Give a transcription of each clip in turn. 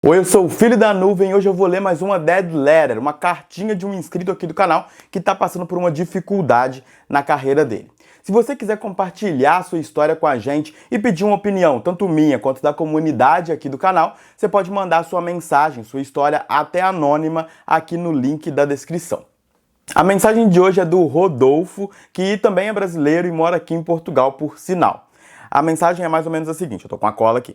Oi, eu sou o Filho da Nuvem e hoje eu vou ler mais uma Dead Letter, uma cartinha de um inscrito aqui do canal que está passando por uma dificuldade na carreira dele. Se você quiser compartilhar a sua história com a gente e pedir uma opinião, tanto minha quanto da comunidade aqui do canal, você pode mandar sua mensagem, sua história até anônima aqui no link da descrição. A mensagem de hoje é do Rodolfo, que também é brasileiro e mora aqui em Portugal, por sinal. A mensagem é mais ou menos a seguinte, eu tô com a cola aqui.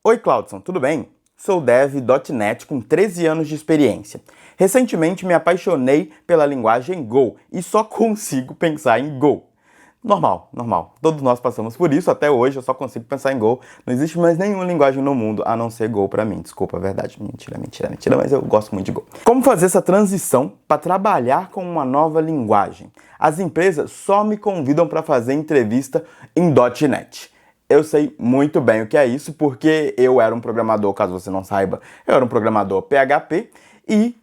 Oi, Claudson, tudo bem? Sou dev.net com 13 anos de experiência. Recentemente me apaixonei pela linguagem Go e só consigo pensar em Go. Normal. Todos nós passamos por isso, até hoje eu só consigo pensar em Go. Não existe mais nenhuma linguagem no mundo a não ser Go pra mim. Desculpa, é verdade. Mentira, mas eu gosto muito de Go. Como fazer essa transição para trabalhar com uma nova linguagem? As empresas só me convidam para fazer entrevista em .net. Eu sei muito bem o que é isso, porque eu era um programador, caso você não saiba, eu era um programador PHP e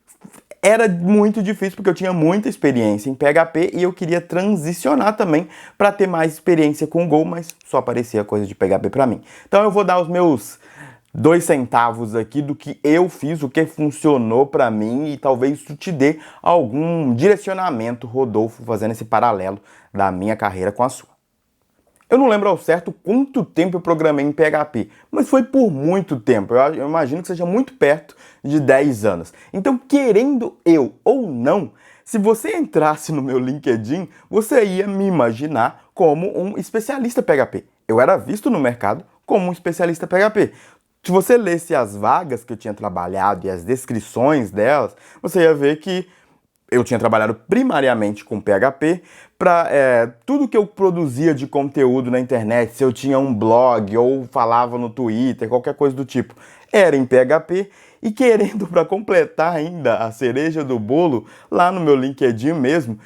era muito difícil porque eu tinha muita experiência em PHP e eu queria transicionar também para ter mais experiência com Go, mas só aparecia coisa de PHP para mim. Então eu vou dar os meus 2 centavos aqui do que eu fiz, o que funcionou para mim e talvez isso te dê algum direcionamento, Rodolfo, fazendo esse paralelo da minha carreira com a sua. Eu não lembro ao certo quanto tempo eu programei em PHP, mas foi por muito tempo. Eu imagino que seja muito perto de 10 anos. Então, querendo eu ou não, se você entrasse no meu LinkedIn, você ia me imaginar como um especialista PHP. Eu era visto no mercado como um especialista PHP. Se você lesse as vagas que eu tinha trabalhado e as descrições delas, você ia ver que eu tinha trabalhado primariamente com PHP, para tudo que eu produzia de conteúdo na internet, se eu tinha um blog ou falava no Twitter, qualquer coisa do tipo, era em PHP. E querendo para completar ainda a cereja do bolo, lá no meu LinkedIn mesmo,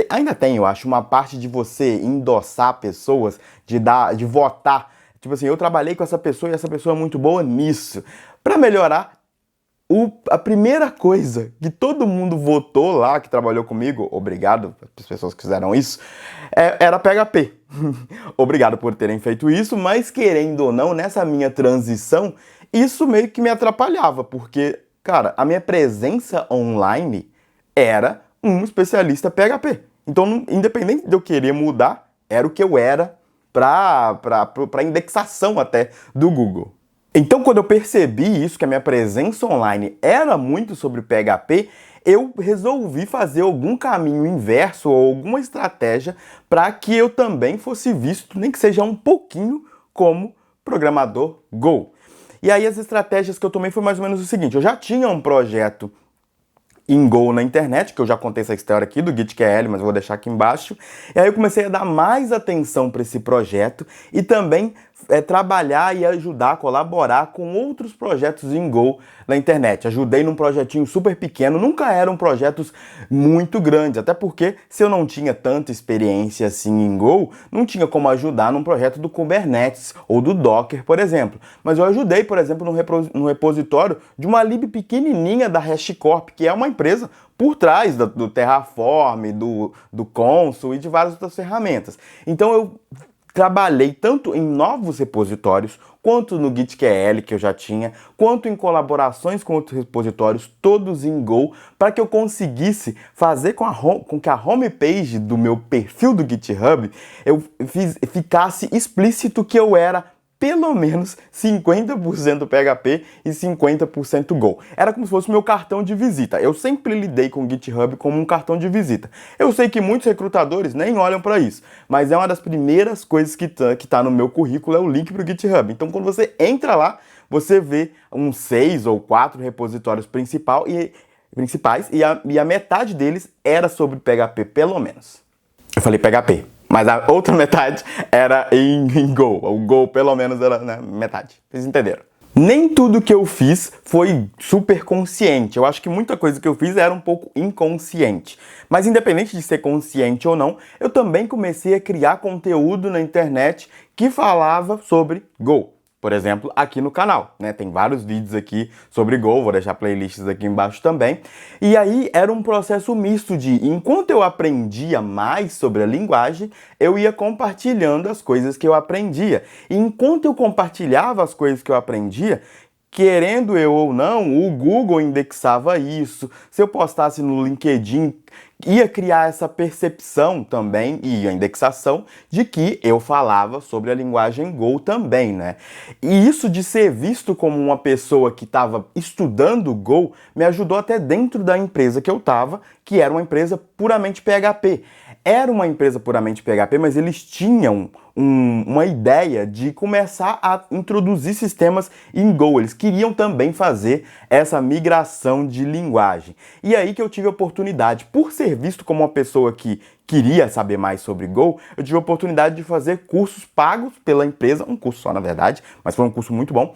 ainda tem, eu acho, uma parte de você endossar pessoas, de votar. Tipo assim, eu trabalhei com essa pessoa e essa pessoa é muito boa nisso. Para melhorar, a primeira coisa que todo mundo votou lá, que trabalhou comigo, obrigado às pessoas que fizeram isso, era PHP. Obrigado por terem feito isso, mas querendo ou não, nessa minha transição, isso meio que me atrapalhava, porque, cara, a minha presença online era um especialista PHP. Então, independente de eu querer mudar, era o que eu era para indexação até do Google. Então, quando eu percebi isso, que a minha presença online era muito sobre PHP, eu resolvi fazer algum caminho inverso ou alguma estratégia para que eu também fosse visto, nem que seja um pouquinho, como programador Go. E aí as estratégias que eu tomei foi mais ou menos o seguinte: eu já tinha um projeto em Go na internet, que eu já contei essa história aqui do GitQL, mas eu vou deixar aqui embaixo. E aí eu comecei a dar mais atenção para esse projeto e também trabalhar e ajudar, colaborar com outros projetos em Go na internet. Ajudei num projetinho super pequeno, nunca eram projetos muito grandes, até porque se eu não tinha tanta experiência assim em Go, não tinha como ajudar num projeto do Kubernetes ou do Docker, por exemplo. Mas eu ajudei, por exemplo, no repositório de uma lib pequenininha da HashiCorp, que é uma empresa por trás do Terraform, do Consul e de várias outras ferramentas. Então eu trabalhei tanto em novos repositórios, quanto no GitQL que eu já tinha, quanto em colaborações com outros repositórios, todos em Go, para que eu conseguisse fazer com que a homepage do meu perfil do GitHub ficasse explícito que eu era pelo menos 50% PHP e 50% Go. Era como se fosse o meu cartão de visita. Eu sempre lidei com o GitHub como um cartão de visita. Eu sei que muitos recrutadores nem olham para isso, mas é uma das primeiras coisas que tá no meu currículo, é o link para o GitHub. Então, quando você entra lá, você vê uns 6 ou 4 repositórios principais e a metade deles era sobre PHP, pelo menos. Eu falei PHP. Mas a outra metade era em Go. O Go, pelo menos, era metade. Vocês entenderam? Nem tudo que eu fiz foi super consciente. Eu acho que muita coisa que eu fiz era um pouco inconsciente. Mas independente de ser consciente ou não, eu também comecei a criar conteúdo na internet que falava sobre Go. Por exemplo, aqui no canal, né? Tem vários vídeos aqui sobre Go, vou deixar playlists aqui embaixo também. E aí era um processo misto de, enquanto eu aprendia mais sobre a linguagem, eu ia compartilhando as coisas que eu aprendia. E enquanto eu compartilhava as coisas que eu aprendia, querendo eu ou não, o Google indexava isso. Se eu postasse no LinkedIn, ia criar essa percepção também, e a indexação, de que eu falava sobre a linguagem Go também, né? E isso de ser visto como uma pessoa que estava estudando Go, me ajudou até dentro da empresa que eu estava, que era uma empresa puramente PHP. Era uma empresa puramente PHP, mas eles tinham uma ideia de começar a introduzir sistemas em Go. Eles queriam também fazer essa migração de linguagem. E aí que eu tive a oportunidade, por ser visto como uma pessoa que queria saber mais sobre Go, eu tive a oportunidade de fazer cursos pagos pela empresa, um curso só na verdade, mas foi um curso muito bom,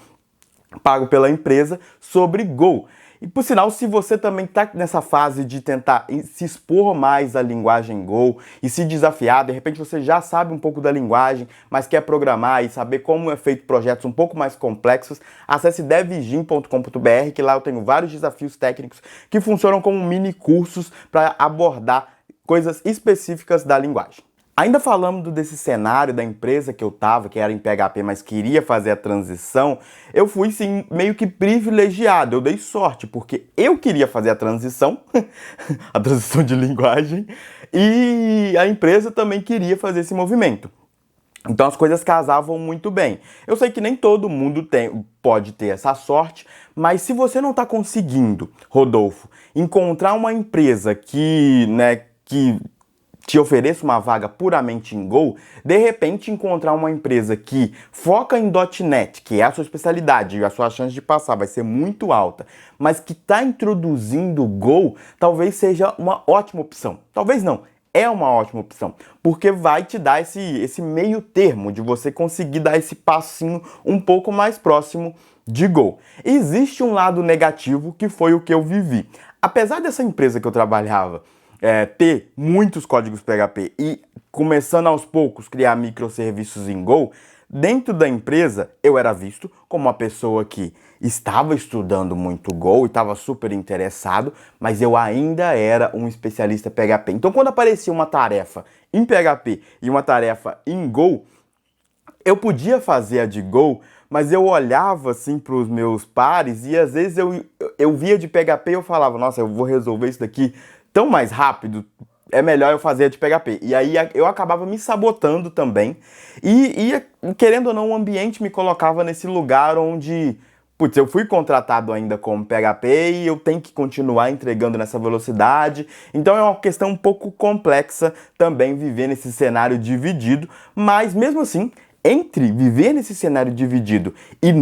pago pela empresa sobre Go. E por sinal, se você também está nessa fase de tentar se expor mais à linguagem Go e se desafiar, de repente você já sabe um pouco da linguagem, mas quer programar e saber como é feito projetos um pouco mais complexos, acesse devgym.com.br, que lá eu tenho vários desafios técnicos que funcionam como mini cursos para abordar coisas específicas da linguagem. Ainda falando desse cenário da empresa que eu tava, que era em PHP, mas queria fazer a transição, eu fui sim meio que privilegiado, eu dei sorte, porque eu queria fazer a transição, a transição de linguagem, e a empresa também queria fazer esse movimento. Então as coisas casavam muito bem. Eu sei que nem todo mundo pode ter essa sorte, mas se você não está conseguindo, Rodolfo, encontrar uma empresa que te ofereça uma vaga puramente em Go, de repente encontrar uma empresa que foca em .NET, que é a sua especialidade e a sua chance de passar vai ser muito alta, mas que está introduzindo Go, talvez seja uma ótima opção. Talvez não, é uma ótima opção, porque vai te dar esse meio termo de você conseguir dar esse passinho um pouco mais próximo de Go. Existe um lado negativo que foi o que eu vivi. Apesar dessa empresa que eu trabalhava ter muitos códigos PHP e começando aos poucos criar microserviços em Go, dentro da empresa eu era visto como uma pessoa que estava estudando muito Go e estava super interessado, mas eu ainda era um especialista PHP. Então quando aparecia uma tarefa em PHP e uma tarefa em Go, eu podia fazer a de Go, mas eu olhava assim para os meus pares e às vezes eu via de PHP e eu falava, nossa, eu vou resolver isso daqui tão mais rápido, é melhor eu fazer a de PHP. E aí eu acabava me sabotando também. E querendo ou não, o ambiente me colocava nesse lugar onde, putz, eu fui contratado ainda como PHP e eu tenho que continuar entregando nessa velocidade. Então é uma questão um pouco complexa também viver nesse cenário dividido. Mas mesmo assim, entre viver nesse cenário dividido e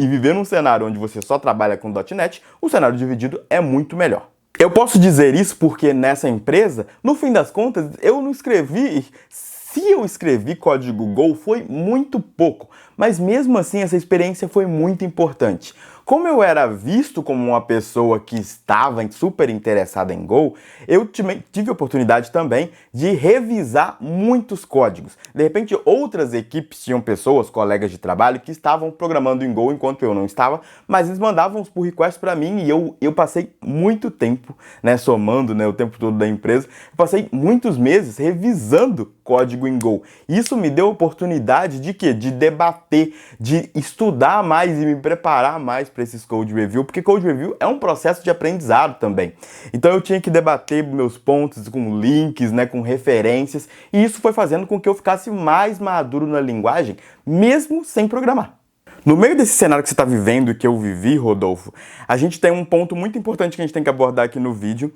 viver num cenário onde você só trabalha com .NET, o cenário dividido é muito melhor. Eu posso dizer isso porque nessa empresa, no fim das contas, eu não escrevi. Se eu escrevi código Go, foi muito pouco, mas mesmo assim essa experiência foi muito importante. Como eu era visto como uma pessoa que estava super interessada em Go, eu tive a oportunidade também de revisar muitos códigos. De repente, outras equipes tinham pessoas, colegas de trabalho, que estavam programando em Go enquanto eu não estava, mas eles mandavam os pull requests para mim e eu passei muito tempo, somando o tempo todo da empresa, eu passei muitos meses revisando código em Go. Isso me deu a oportunidade de quê? De debater, de estudar mais e me preparar mais para esses code review, porque code review é um processo de aprendizado também. Então eu tinha que debater meus pontos com links, com referências, e isso foi fazendo com que eu ficasse mais maduro na linguagem, mesmo sem programar. No meio desse cenário que você está vivendo e que eu vivi, Rodolfo, a gente tem um ponto muito importante que a gente tem que abordar aqui no vídeo,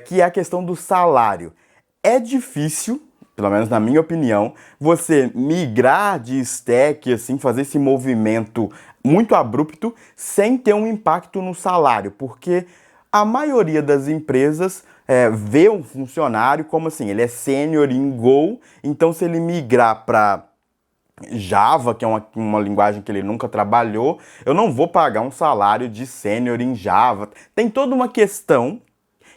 que é a questão do salário. É difícil, pelo menos na minha opinião, você migrar de stack, assim, fazer esse movimento muito abrupto sem ter um impacto no salário, porque a maioria das empresas vê um funcionário como assim, ele é sênior em Go, então se ele migrar para Java, que é uma linguagem que ele nunca trabalhou, eu não vou pagar um salário de sênior em Java. Tem toda uma questão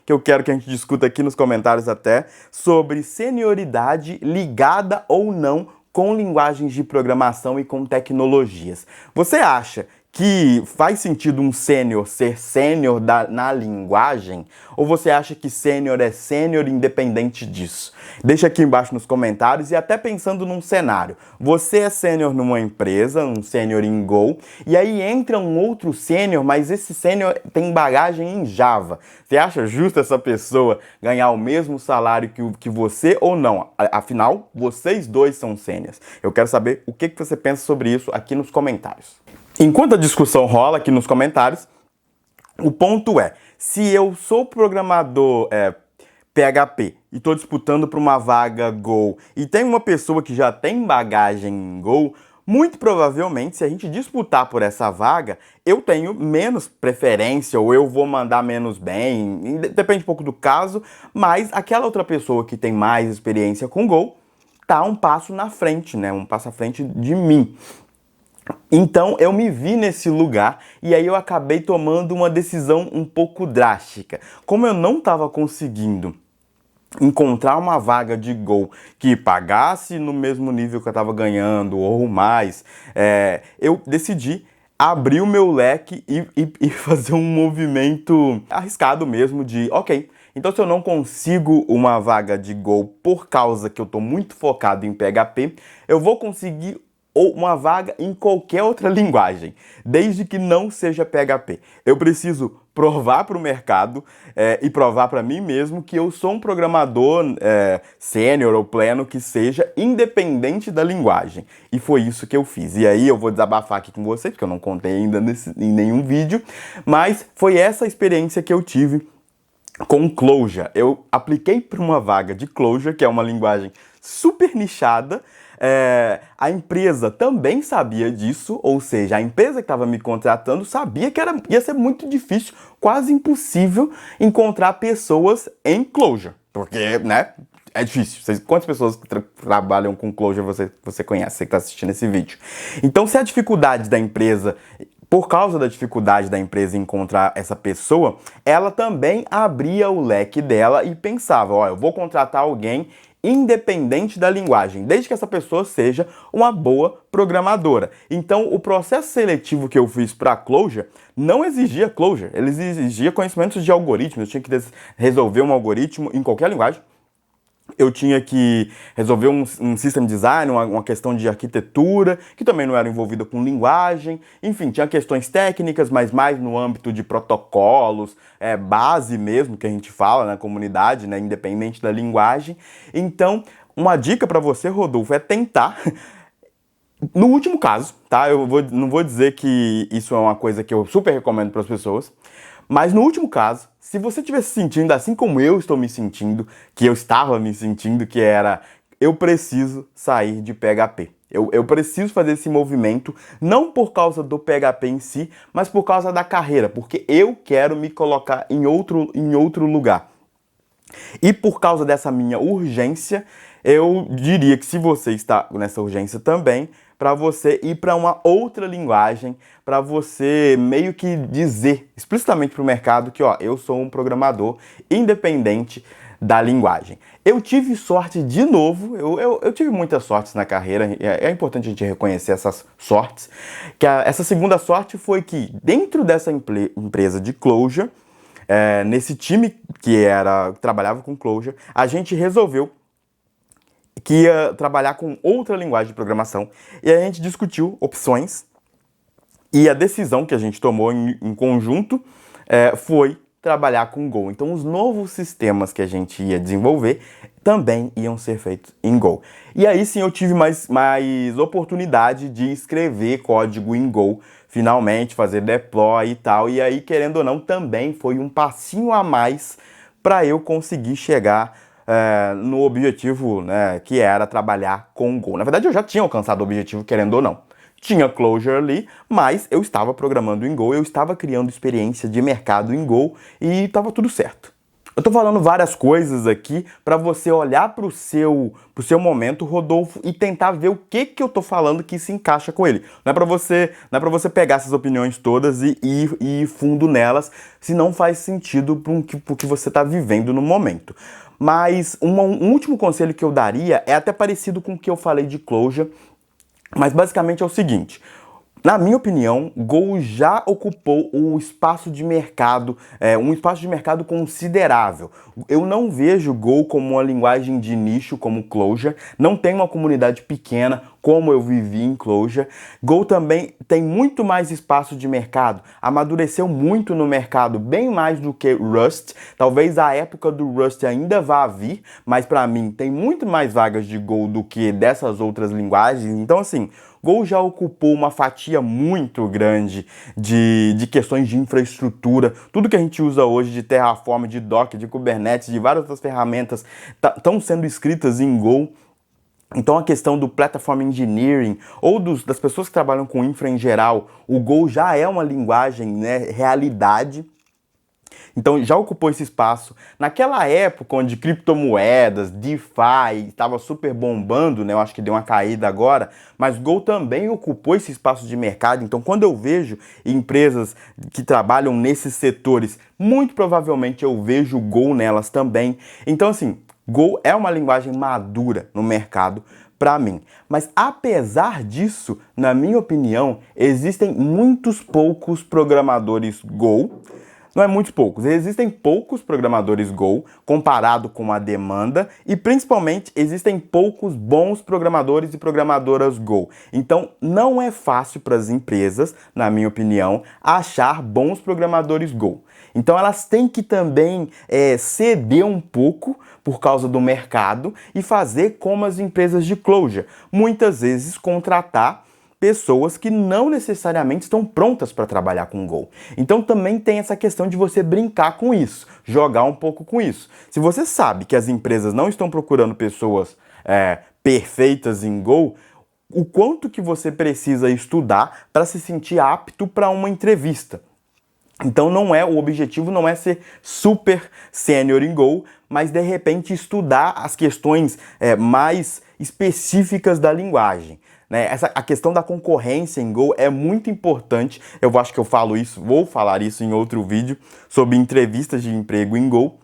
que eu quero que a gente discuta aqui nos comentários até, sobre senioridade ligada ou não com linguagens de programação e com tecnologias. Você acha que faz sentido um sênior ser sênior na linguagem? Ou você acha que sênior é sênior independente disso? Deixa aqui embaixo nos comentários e até pensando num cenário. Você é sênior numa empresa, um sênior em Go, e aí entra um outro sênior, mas esse sênior tem bagagem em Java. Você acha justo essa pessoa ganhar o mesmo salário que você ou não? Afinal, vocês dois são sêniors. Eu quero saber o que você pensa sobre isso aqui nos comentários. Enquanto a discussão rola aqui nos comentários, o ponto é, se eu sou programador PHP e estou disputando para uma vaga Go e tem uma pessoa que já tem bagagem em Go, muito provavelmente, se a gente disputar por essa vaga, eu tenho menos preferência ou eu vou mandar menos bem, depende um pouco do caso, mas aquela outra pessoa que tem mais experiência com Go tá um passo na frente, né? Um passo à frente de mim. Então eu me vi nesse lugar e aí eu acabei tomando uma decisão um pouco drástica. Como eu não estava conseguindo encontrar uma vaga de Go que pagasse no mesmo nível que eu estava ganhando ou mais, eu decidi abrir o meu leque e fazer um movimento arriscado mesmo de, ok, então se eu não consigo uma vaga de Go por causa que eu estou muito focado em PHP, eu vou conseguir ou uma vaga em qualquer outra linguagem, desde que não seja PHP. Eu preciso provar para o mercado e provar para mim mesmo que eu sou um programador sênior ou pleno que seja independente da linguagem. E foi isso que eu fiz. E aí eu vou desabafar aqui com vocês, porque eu não contei ainda em nenhum vídeo, mas foi essa experiência que eu tive com Clojure. Eu apliquei para uma vaga de Clojure, que é uma linguagem super nichada. A empresa também sabia disso, ou seja, a empresa que estava me contratando sabia que ia ser muito difícil, quase impossível, encontrar pessoas em Clojure, porque, né, é difícil. Quantas pessoas que trabalham com Clojure você conhece, você que está assistindo esse vídeo? Então, se a dificuldade da empresa, por causa da dificuldade da empresa em encontrar essa pessoa, ela também abria o leque dela e pensava, ó, eu vou contratar alguém independente da linguagem, desde que essa pessoa seja uma boa programadora. Então, o processo seletivo que eu fiz para Clojure não exigia Clojure, ele exigia conhecimentos de algoritmos. Eu tinha que resolver um algoritmo em qualquer linguagem. Eu tinha que resolver um system design, uma questão de arquitetura, que também não era envolvida com linguagem. Enfim, tinha questões técnicas, mas mais no âmbito de protocolos, base mesmo, que a gente fala na comunidade, né, independente da linguagem. Então, uma dica para você, Rodolfo, é tentar. No último caso, tá? Não vou dizer que isso é uma coisa que eu super recomendo para as pessoas, mas no último caso, se você estiver se sentindo assim como eu estou me sentindo, que eu estava me sentindo, que era, eu preciso sair de PHP. Eu preciso fazer esse movimento, não por causa do PHP em si, mas por causa da carreira, porque eu quero me colocar em outro lugar. E por causa dessa minha urgência, eu diria que se você está nessa urgência também, para você ir para uma outra linguagem, para você meio que dizer explicitamente para o mercado que, ó, eu sou um programador independente da linguagem. Eu tive sorte de novo, eu tive muitas sortes na carreira, é importante a gente reconhecer essas sortes, que essa segunda sorte foi que dentro dessa empresa de Clojure, nesse time que trabalhava com Clojure, a gente resolveu que ia trabalhar com outra linguagem de programação e a gente discutiu opções e a decisão que a gente tomou em conjunto foi trabalhar com Go. Então os novos sistemas que a gente ia desenvolver também iam ser feitos em Go. E aí sim eu tive mais oportunidade de escrever código em Go, finalmente fazer deploy e tal, e aí querendo ou não também foi um passinho a mais para eu conseguir chegar no objetivo, né, que era trabalhar com Go. Na verdade, eu já tinha alcançado o objetivo, querendo ou não. Tinha Clojure ali, mas eu estava programando em Go, eu estava criando experiência de mercado em Go e estava tudo certo. Eu tô falando várias coisas aqui para você olhar pro seu momento, Rodolfo, e tentar ver o que eu tô falando que se encaixa com ele. Não é para você pegar essas opiniões todas e ir fundo nelas, se não faz sentido pro que você tá vivendo no momento. Mas um último conselho que eu daria é até parecido com o que eu falei de Clojure, mas basicamente é o seguinte: Na minha opinião, Go já ocupou um espaço de mercado, considerável. Eu não vejo Go como uma linguagem de nicho como Clojure, não tem uma comunidade pequena como eu vivi em Clojure. Go também tem muito mais espaço de mercado, amadureceu muito no mercado, bem mais do que Rust. Talvez a época do Rust ainda vá vir, mas para mim tem muito mais vagas de Go do que dessas outras linguagens. Então assim, Go já ocupou uma fatia muito grande de questões de infraestrutura. Tudo que a gente usa hoje de Terraform, de Docker, de Kubernetes, de várias outras ferramentas estão sendo escritas em Go. Então a questão do Platform Engineering ou das pessoas que trabalham com infra em geral, o Go já é uma linguagem, né, realidade. Então já ocupou esse espaço. Naquela época onde criptomoedas, DeFi estava super bombando, né? Eu acho que deu uma caída agora, mas Go também ocupou esse espaço de mercado. Então quando eu vejo empresas que trabalham nesses setores, muito provavelmente eu vejo Go nelas também. Então assim, Go é uma linguagem madura no mercado para mim. Mas apesar disso, na minha opinião, existem muitos poucos programadores Go. Não é muitos poucos, existem poucos programadores Go comparado com a demanda e principalmente existem poucos bons programadores e programadoras Go. Então não é fácil para as empresas, na minha opinião, achar bons programadores Go. Então elas têm que também ceder um pouco por causa do mercado e fazer como as empresas de Clojure, muitas vezes contratar pessoas que não necessariamente estão prontas para trabalhar com Go. Então também tem essa questão de você brincar com isso, jogar um pouco com isso. Se você sabe que as empresas não estão procurando pessoas perfeitas em Go, o quanto que você precisa estudar para se sentir apto para uma entrevista. Então o objetivo não é ser super sênior em Go, mas de repente estudar as questões mais específicas da linguagem. Né? A questão da concorrência em Go é muito importante. Eu acho que vou falar isso em outro vídeo sobre entrevistas de emprego em Go.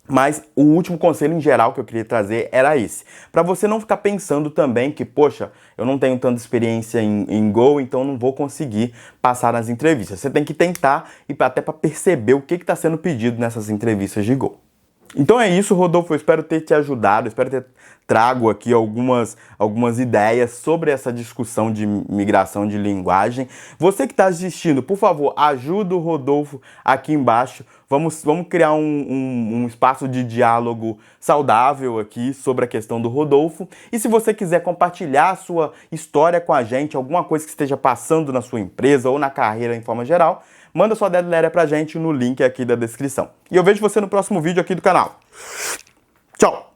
Mas o último conselho em geral que eu queria trazer era esse. Para você não ficar pensando também que, poxa, eu não tenho tanta experiência em Go, então não vou conseguir passar nas entrevistas. Você tem que tentar e até para perceber o que está sendo pedido nessas entrevistas de Go. Então é isso, Rodolfo, eu espero ter te ajudado, espero ter trago aqui algumas ideias sobre essa discussão de migração de linguagem. Você que está assistindo, por favor, ajuda o Rodolfo aqui embaixo. Vamos criar um espaço de diálogo saudável aqui sobre a questão do Rodolfo. E se você quiser compartilhar a sua história com a gente, alguma coisa que esteja passando na sua empresa ou na carreira em forma geral, manda sua dead letter pra gente no link aqui da descrição. E eu vejo você no próximo vídeo aqui do canal. Tchau!